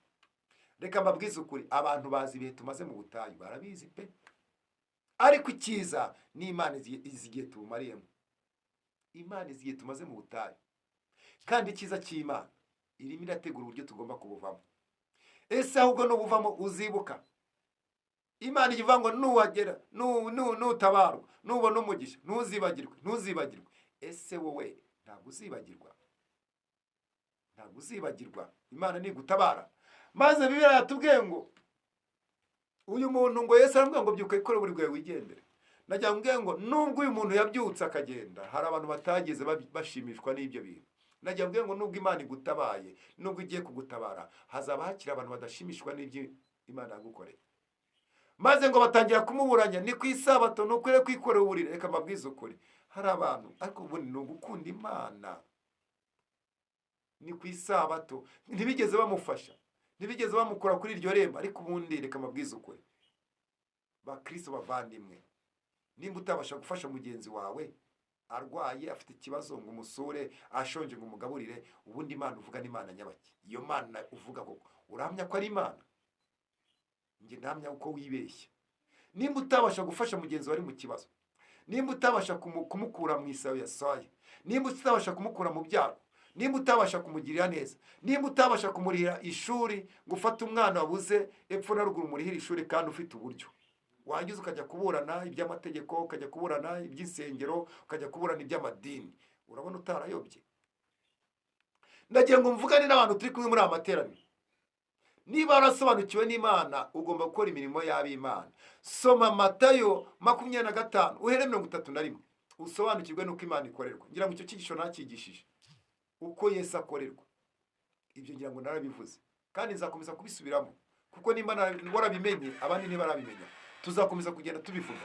S1: Reka mbabwize ukuri, abantu bazi ibihe tumaze mu butayu, barabizi pe. Ariko ikiza ni Imana izi igihe tumariyemo. Imana izi igihe tumaze mu butayu, kandi ikiza cy'Imana irimo irategura uburyo tugomba kubuvamo. Ese ahubwo n'ubuvamo uzibuka Imana ivuga ngo nuwagera nutabarwa, nubona umugisha, ntuzibagirwe. Ese wowe ntabwo uzibagirwa? Imana nigutabara. Maze Bibiliya yatubwiye ngo uyu muntu ngo Yesu aramubwira ngo byuka ikore buri gwawe wigendere. Najya mbwiye ngo nubwo uyu muntu yabyutse akagenda, hari abantu batageze bashimishwa n'ibyo bintu. Najya mbwiye ngo nubwo Imana igutabaye, nubwo igiye kugutabara, hazaba hakira abantu badashimishwa n'ibyo Imana yagukoreye. Maze ngo batangira kumuburanya, ni ku isabato nukwire kwikorera uburire. Reka mbabwize ukuri, hari abantu ariko ubundi ni ugukunda Imana. Ni ku isabato ntibigeze bamufasha, ntibigeze bamukora kuri iryo remba. Ariko ubundi reka mbabwize ukuri, bakristo bavandimwe, nimba utabasha gufasha mugenzi wawe arwaye, afite ikibazo, ngo umusure, ashonje ngo umugaburire, ubundi Imana uvuga ni Imana nyabaki? Iyo Mana uvuga koko uramya ko ari Imana? Nge ntamya uko wibeshya. Nimba utabasha gufasha mugenzi wari mu kibazo, nimba utabasha kumukura mu isayo yasaye, nimba utabasha kumukura mu byago, nimba utabasha kumugirira neza, nimba utabasha kumurihira ishuri, gufata umwana wabuze epfo na ruguru murihira ishuri kandi ufite uburyo, wangiza ukajya kuburana iby'amategeko, ukajya kuburana iby'isengero, ukajya kuburana iby'amadini, urabona utarayobye? Ndagira ngo mvugane n'abantu turi kumwe muri amateraniro. Niba warasobanukiwe n'Imana, ugomba gukora imirimo y'ab'Imana. Soma Matayo 25 uhere 31, usobanukirwe nuko Imana ikorerwa. Ngira ngo icyo cyigisho nakigishije uko Yesu akorerwa. Ibyo ngira ngo narabivuze, kandi nzakomeza kubisubiramo, kuko nimba warabimenye abandi ntibarabimenya, tuzakomeza kugenda tubivuga.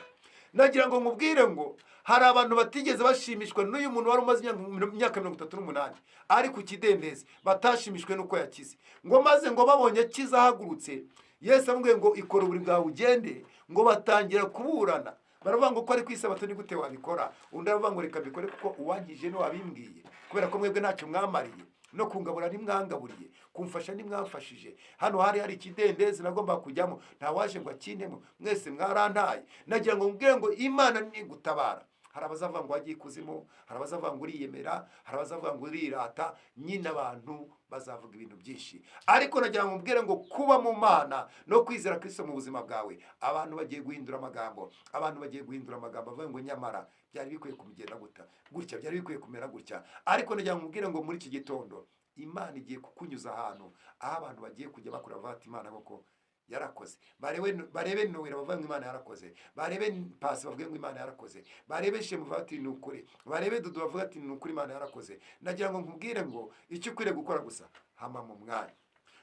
S1: Nagira ngo nkubwire ngo hari abantu batigeze bashimishwa n'uyu muntu wari umaze imyaka 38 ari ku kidendezi, batashimishwe nuko yakize. Ngo maze ngo babonye akiza ahagurutse, Yesu amubwiye ngo ikora buri bwawe ugende, ngo batangira kuburana. Baravuga ngo ko ari kwisabato ni gute wabikora? Undi aravuga ngo reka mbikore kuko uwangije no wabimbwiye, kubera ko mwebwe ntacyo mwamariye, no kungabura nimwangaburiye, kumfasha nimwamfashije. Hano hari ikidendezi nagomba kujyamo, nta waje ngo akintemo, mwese mwarantaye. Nagira ngo mbwire ngo Imana nigutabara. Hari abazavuga ngo wagiye kuzimu, hari abazavuga ngo uriyemera, hari abazavuga ngo urirata. Nyine abantu bazavuga ibintu byinshi, ariko nagira ngo mubwire ngo kuba mu Mana no kwizera Kristo mu buzima bwawe, abantu bagiye guhindura amagambo, bavuga ngo nyamara byari bikwiye kumugenda gutya, byari bikwiye kumera gutya. Ariko nagira ngo mubwire ngo muri iki gitondo Imana igiye kukunyuza ahantu aho abantu bagiye kujya bakora bati Imana koko yarakoze. Barebe Noella bavuga ngo Imana yarakoze, barebe Pasi bavuga ngo Imana yarakoze, barebe Shemu bavuga ati ni ukuri, barebe Dudu bavuga ati ni ukuri Imana yarakoze. Nagira ngo nkubwire ngo icyo ukwiriye gukora gusa hama mu mwanya,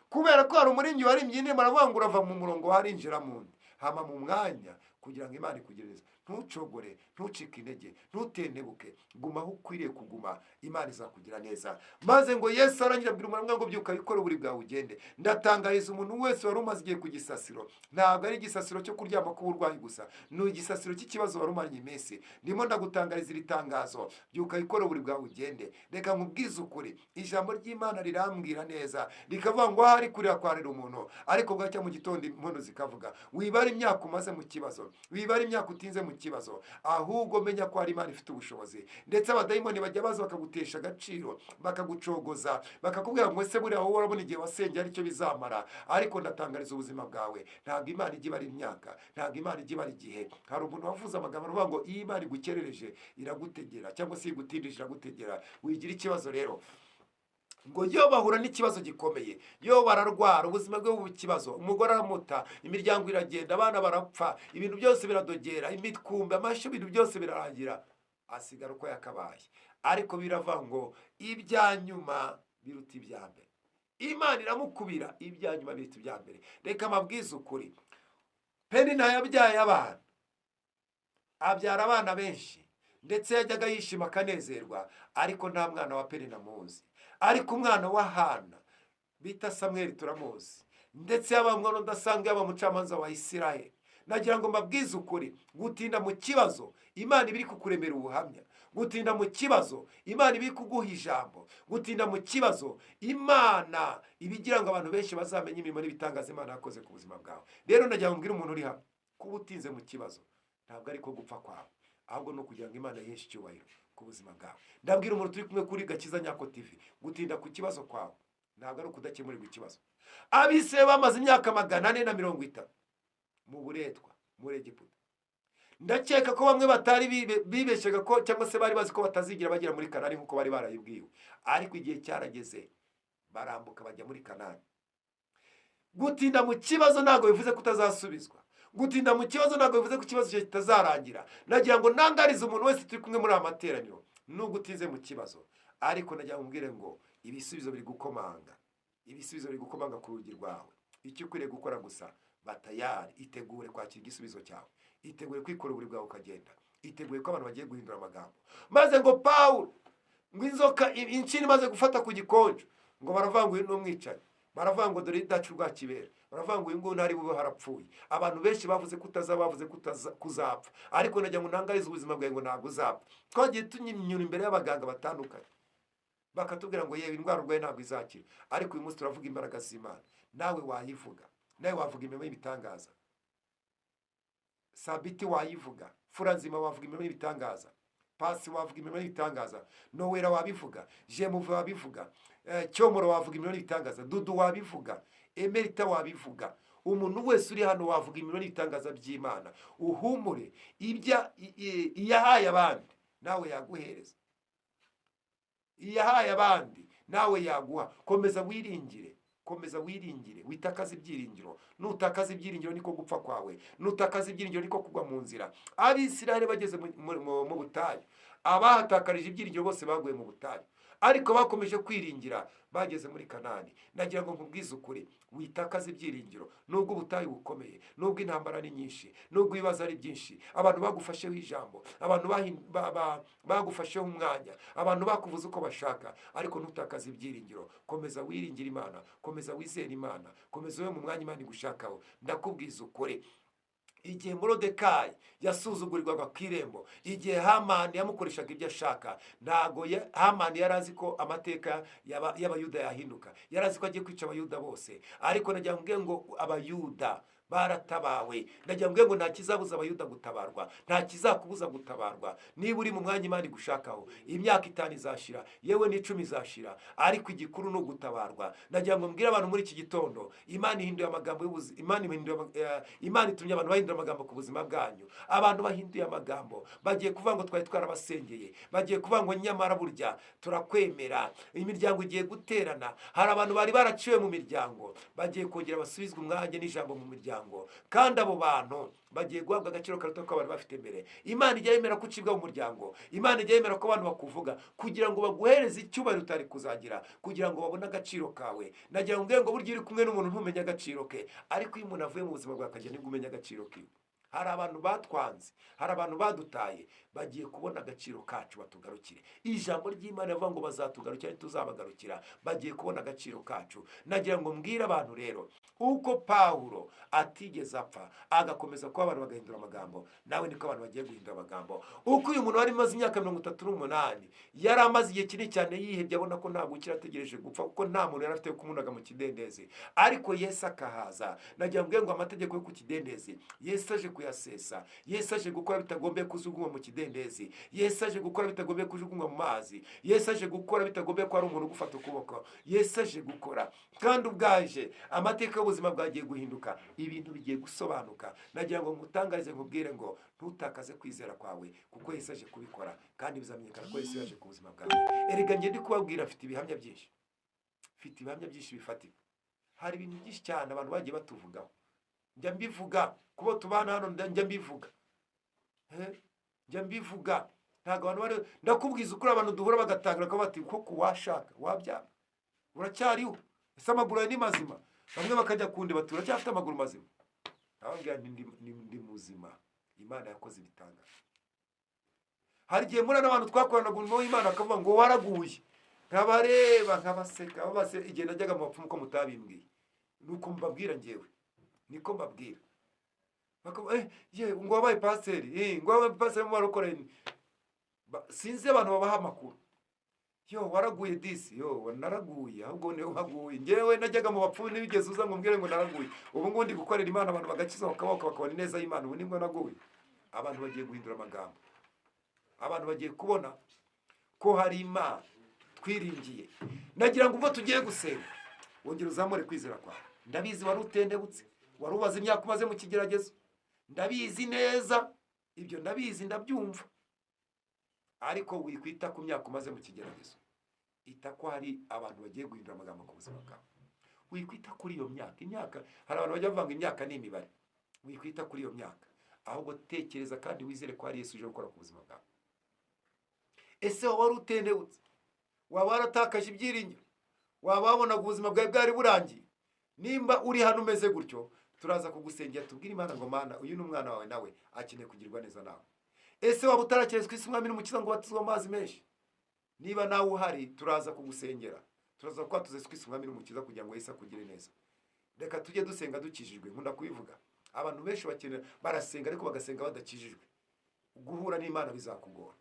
S1: kubera ko hari umuringi warimbye indirimbo aravuga ngo urava mu murongo harinjira mu ndi. Hama mu mwanya kugira ngo Imana ikugirire. Ntucogore, ntucike intege, ntutentebuke, guma aho ukwiriye kuguma, Imana izakugira neza. Maze ngo Yesu arangira abwira umwana ngo byuka bikora buri bwawe ugende. Ndatangariza umuntu wese wari umaze igihe ku gisasiro, ntabwo ari igisasiro cyo kuryama k'uburwayi gusa, ni igisasiro cy'ikibazo wari umaranye iminsi. Ndimo ndagutangariza iri tangazo, byuka bikora buri bwawe ugende. Reka nkubwize ukuri, ijambo ry'Imana rirambwira neza, rikavuga ngo ahari kurira kwarira umuntu, ariko bwacya mu gitondo impundu zikavuga. Wibara imyaka umaze mu kibazo, wibara imyaka utinze mu kibazo, ahubwo menya ko ari Imana ifite ubushobozi. Ndetse abadayimoni bajya baza bakagutesha agaciro, bakagucogoza, bakakubwira ngo ese buriya wowe urabona igihe wasengeye aricyo bizamara. Ariko ndatangariza ubuzima bwawe, ntabwo Imana ijya ibara imyaka, ntabwo Imana ijya ibara igihe. Hari umuntu wavuze amagambo avuga ngo iyo Imana igukerereje iragutegera, cyangwa se igutindije iragutegera. Wigira ikibazo rero ngo yo bahura n'ikibazo gikomeye, yo bararwara, ubuzima bwe buba ikibazo, umugore aramuta, imiryango iragenda, abana barapfa, ibintu byose biradogera, imitkumbi, amashyo, ibintu byose birarangira, asigara uko yakabaye. Ariko birava ngo ibya nyuma biruta ibya mbere. Imana iramukubira, ibya nyuma biruta ibya mbere. Reka amabwiza ukuri, Penina yabyaye abana, abyara abana benshi, ndetse yajyaga yishima akanezerwa, ariko nta mwana wa Penina muzi. Ariko umwana wa Hana bita Samweli turamuzi, ndetse yaba mwana udasanga yaba mucamanza wa Isiraheli. Nagira ngo mbabwize ukuri, gutinda mu kibazo Imana ibiri kukuremera ubuhamya, gutinda mu kibazo Imana ibiri kuguha ijambo, gutinda mu kibazo Imana ibigira ngo abantu benshi bazamenye imirimo n'ibitangaza Imana yakoze ku buzima bwawe. Rero nagira ngo mbwire umuntu uri hano, kuba utinze mu kibazo ntabwo ari ko gupfa kwawe, ahubwo no kugira ngo Imana yiheshe icyubahiro ku buzima bwawe. Ndabwira umuntu turi kumwe kuri Gakiza Nyako TV, gutinda ku kibazo kwawe ntabwo ari ukudakemurirwa ikibazo. Abisirayeli bamaze imyaka 430 mu buretwa muri Egiputa. Ndakeka ko bamwe batari bibeshyaga ko, cyangwa se bari bazi ko batazigira bagera muri Kanani nkuko bari barayibwiwe. Ariko igihe cyarageze barambuka bajya muri Kanani. Gutinda mu kibazo ntabwo bivuze kutazasubizwa, gutinda mu kibazo ntabwo bivuze ko ikibazo cyo kitazarangira. Nagira ngo nangarize umuntu wese turi kumwe muri amateraniro, nubwo utize mu kibazo, ariko nagira ngo mbwire ngo ibisubizo biri gukomanga, ibisubizo biri gukomanga ku rugi rwawe. Icyo ukwiriye gukora gusa, batayari, itegure kwakira igisubizo cyawe, itegure kwikora buri bwawe ukagenda, iteguye ko abantu bagiye guhindura amagambo. Maze ngo Pawulo, ngo inzoka inshini maze gufata ku gikonjo, ngo baravuga ngo uyu ni umwicanyi, baravuga ngo dore idacu rwa kibera, baravuga ngo uyu nguyu ntari bube harapfuye. Abantu benshi bavuze kuzapfa, ariko nagira ngo ntangarize ubuzima bwawe ngo ntabwo uzapfa. Twagiye tunyura imbere y'abaganga batandukanye, bakatubwira ngo yewe indwara urwaye ntabwo izakira, ariko uyu munsi turavuga imbaraga z'Imana. Nawe wayivuga, nawe wavuga imirimo y'ibitangaza. Sabiti wayivuga, Furanzima wavuga imirimo y'ibitangaza, Pasi wavuga imirimo y'ibitangaza, Noella wabivuga, Jemuve wabivuga, Cyomoro wavuga imirimo y'ibitangaza, Dudu wabivuga, Emerita wabivuga. Umuntu wese uri hano wavuga imirimo y'ibitangaza by'Imana. Uhumure, iyahaye abandi nawe yaguhereza, iyahaye abandi nawe yaguha. Komeza wiringire, komeza wiringire, witakaza ibyiringiro. Nutakaza ibyiringiro niko gupfa kwawe, nutakaza ibyiringiro niko kugwa mu nzira. Abisirayeli bageze mu butayu, abahatakarije ibyiringiro bose baguye mu butayu, ariko bakomeje kwiringira bageze muri Kanani. Nagira ngo nkubwize ukuri, witakaza ibyiringiro nubwo ubutayu bukomeye, nubwo intambara ni nyinshi, nubwo ibibazo ari byinshi, abantu bagufasheho ijambo, abantu bagufasheho umwanya, abantu bakuvuza uko bashaka, ariko ntutakaze ibyiringiro. Komeza wiringira Imana, komeza wizere Imana, komeza ube mu mwanya Imana igushakaho. Ndakubwiza ukuri, igihe Morodekayi yasuzugurirwaga ku irembo, igihe Hamani yamukoreshaga ibyo ashaka, ntago Hamani yari azi ko amateka y'Abayuda yahinduka, yari azi ko agiye kwica Abayuda bose. Ariko nagira ngo Abayuda baratabawe. Ndagira ngo nta kizabuza abayuda gutabarwa, nta kizakubuza gutabarwa. Niba uri mu mwanya Imana igushakaho, imyaka 5 izashira, yewe n'10 izashira, ariko igikuru ni ugutabarwa. Ndagira ngo mbwire abantu muri iki gitondo, Imana ihinduye amagambo y'ubuzima, Imana itumye abantu bahindura amagambo ku buzima bwanyu. Abantu bahinduye amagambo, bagiye kuvuga ngo twari twarabasengeye, bagiye kuvuga ngo nyamara burya turakwemera. Imiryango igiye guterana, hari abantu bari baraciwe mu miryango, bagiye kongera basubizwa umwanya n'ijambo mu miryango, kandi abo bantu bagiye guhabwa agaciro karuta ko abantu bafite mbere. Imana ijya yemera ko ucibwa mu muryango, Imana ijya yemera ko abantu bakuvuga kugira ngo baguhereze icyubahiro utari kuzagira, kugira ngo babone agaciro kawe. Nagira ngo burya uri kumwe n'umuntu ntumenye agaciro ke, ariko iyo umuntu avuye mu buzima bwawe akagenda nibwo umenya agaciro ke. Hari abantu batwanze, hari abantu badutaye, bagiye kubona agaciro kacu batugarukire. Ijambo ry'Imana rivuga ngo bazatugarukira tuzabagarukira, bagiye kubona agaciro kacu. Nagira ngo mbwire abantu rero, uko Pawulo atigeze apfa agakomeza kuba abantu bagahindura amagambo, nawe niko abantu bagiye guhindura amagambo. Uko uyu muntu wari maze imyaka 38 yari amaze igihe kinini cyane yihebye, abona ko nta gukira, ategereje gupfa kuko nta muntu yari afite kumunaga mu kidendezi, ariko Yesu akahaza. Nagira ngo amategeko yo ku kidendezi Yesu aje kuyasesa, Yesu aje gukora bitagombye kujugunywa mu kidendezi, Yesu aje gukora bitagombye kujugunywa mu mazi, Yesu aje gukora bitagombye ko ari umuntu gufata ukuboko, Yesu aje gukora. Kandi ubwaje amateka y'ubuzima bwagiye guhinduka, ibintu bigiye gusobanuka. Nagira ngo ngutangarize nkubwire ngo ntutakaze kwizera kwawe, kuko Yesu aje kubikora, kandi bizamenyekana ko Yesu yaje ku buzima bwawe. Erega ngiye ndi kubabwira, afite ibihamya byinshi, afite ibihamya byinshi bifatika. Hari ibintu byinshi cyane abantu bagiye batuvugaho, njya mbivuga kubo tubana hano, njya mbivuga njya mbivuga. Ntago abantu bari, ndakubwiza ukuri, abantu duhura bagatangira ko bati koko washaka wabyara uracyariho, ese amaguru ni mazima. Bamwe bakajya kundi bati uracyafite amaguru mazima. Ababwira ndi muzima, Imana yakoze ibitanga. Hari gihe muri n'abantu twakorana umurimo w'Imana akavuga ngo waraguye, nkabareba nkabaseka, babase igihe najyaga mu bapfumu ko mutabimbwiye. Nuko mbabwira ngewe, niko mbabwira. Ngo wabaye pasiteri, ngo wabaye pasiteri mu barokoreni. Sinzi abantu babaha amakuru. Waraguye disi, naraguye, ahubwo niwe waguye. Ngewe najyaga mu bapfumu nibigeze uza ngo mbwire ngo naraguye. Ubu ngo ndi gukorera Imana, abantu bagakiza bakabona neza y'Imana, ubu nibwo naguye. Abantu bagiye guhindura amagambo, abantu bagiye kubona ko hari Imana twiringiye. Nagira ngo ubwo tugiye gusenga, wongera uzamure kwizera kwawe. Ndabizi wari utendebutse, wari ubaze imyaka umaze mu kigeragezo, ndabizi neza, ibyo ndabizi, ndabyumva. Ariko wikwita ku myaka umaze mu kigeragezo, ita ko hari abantu bagiye guhindura amagambo ku buzima bwawe. Wikwita kuri iyo myaka, hari abantu bajya bavanga imyaka n'imibare. Wikwita kuri iyo myaka, ahubwo tekereza kandi wizere ko hari Yesu uje gukora ku buzima bwawe. Ese wari utendebutse, waba waratakaje ibyiringiro, waba wabonaga ubuzima bwawe bwari burangiye? Nimba uri hano umeze gutyo, turaza kugusengera, tubwire Imana ngo Mana, uyu ni umwana wawe, nawe akeneye kugirwa neza nawe. Ese waba utarakerezwa isi Umwami n'Umukiza ngo batizwe amazi menshi? Niba nawe uhari, turaza kugusengera, turaza kwatuza isi Umwami n'Umukiza kugira ngo Yesu akugire neza. Reka tujye dusenga dukijijwe. Nkunda kubivuga, abantu benshi bakenera barasenga ariko bagasenga badakijijwe. Guhura n'Imana bizakugora.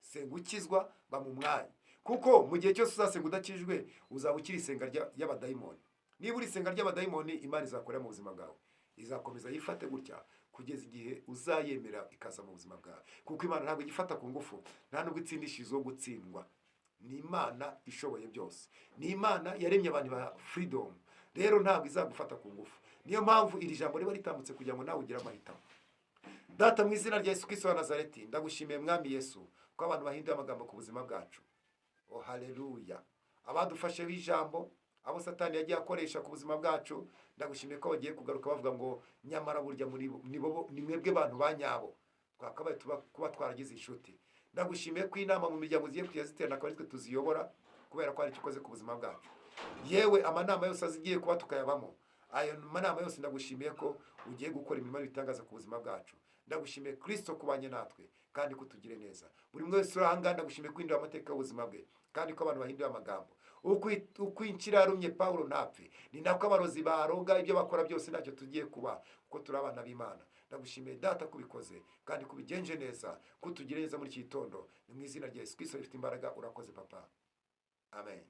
S1: Senga ukizwa, ba mu mwanya, kuko mu gihe cyose uzasenga udakijijwe uzaba ukiri isenga y'abadayimoni. Niba uri isenga ry'abadayimoni, Imana izakorera mu buzima bwawe, izakomeza yifate gutya kugeza igihe uzayemera ikaza mu buzima bwawe, kuko Imana ntabwo igifata ku ngufu, nta nubwo itsindishije zo gutsindwa. Ni Imana ishoboye byose, ni Imana yaremye abantu ba freedom. Rero ntabwo izagufata ku ngufu. Niyo mpamvu iri jambo riba ritambutse kugira ngo nawe ugire amahitamo. Data, mu izina rya Yesu Kristo wa Nazareti, ndagushimiye Mwami Yesu ko abantu bahinduye amagambo ku buzima bwacu. Haleluya. Abadufasheho ijambo, abo Satani yagiye akoresha ku buzima bwacu, ndagushimiye ko bagiye kugaruka bavuga ngo nyamara burya ni mwebwe bantu banyabo twakabaye kuba twaragize inshuti. Ndagushimiye ko inama mu miryango zigiye kuyaziterana akaba aritwe tuziyobora, kubera ko hari icyo ukoze ku buzima bwacu. Yewe amanama yose azigiye kuba tukayabamo, ayo manama yose ndagushimiye ko ugiye gukora imirimo y'ibitangaza ku buzima bwacu. Ndagushimiye Kristo kubanye natwe kandi kutugire neza. Buri umwe wese urahanga, ndagushimiye kwindura amateka y'ubuzima bwe, kandi ko abantu bahinduye amagambo. Uko incira yarumye Pawulo ntapfe, ni nako abarozi baroga ibyo bakora byose ntacyo tugiye kuba, kuko turi abana b'Imana. Ndagushimiye Data kubikoze kandi kubigenje neza, kutugire neza muri iki gitondo. Ni mu izina rya Yesu Kristo rifite imbaraga, urakoze Papa. Amen.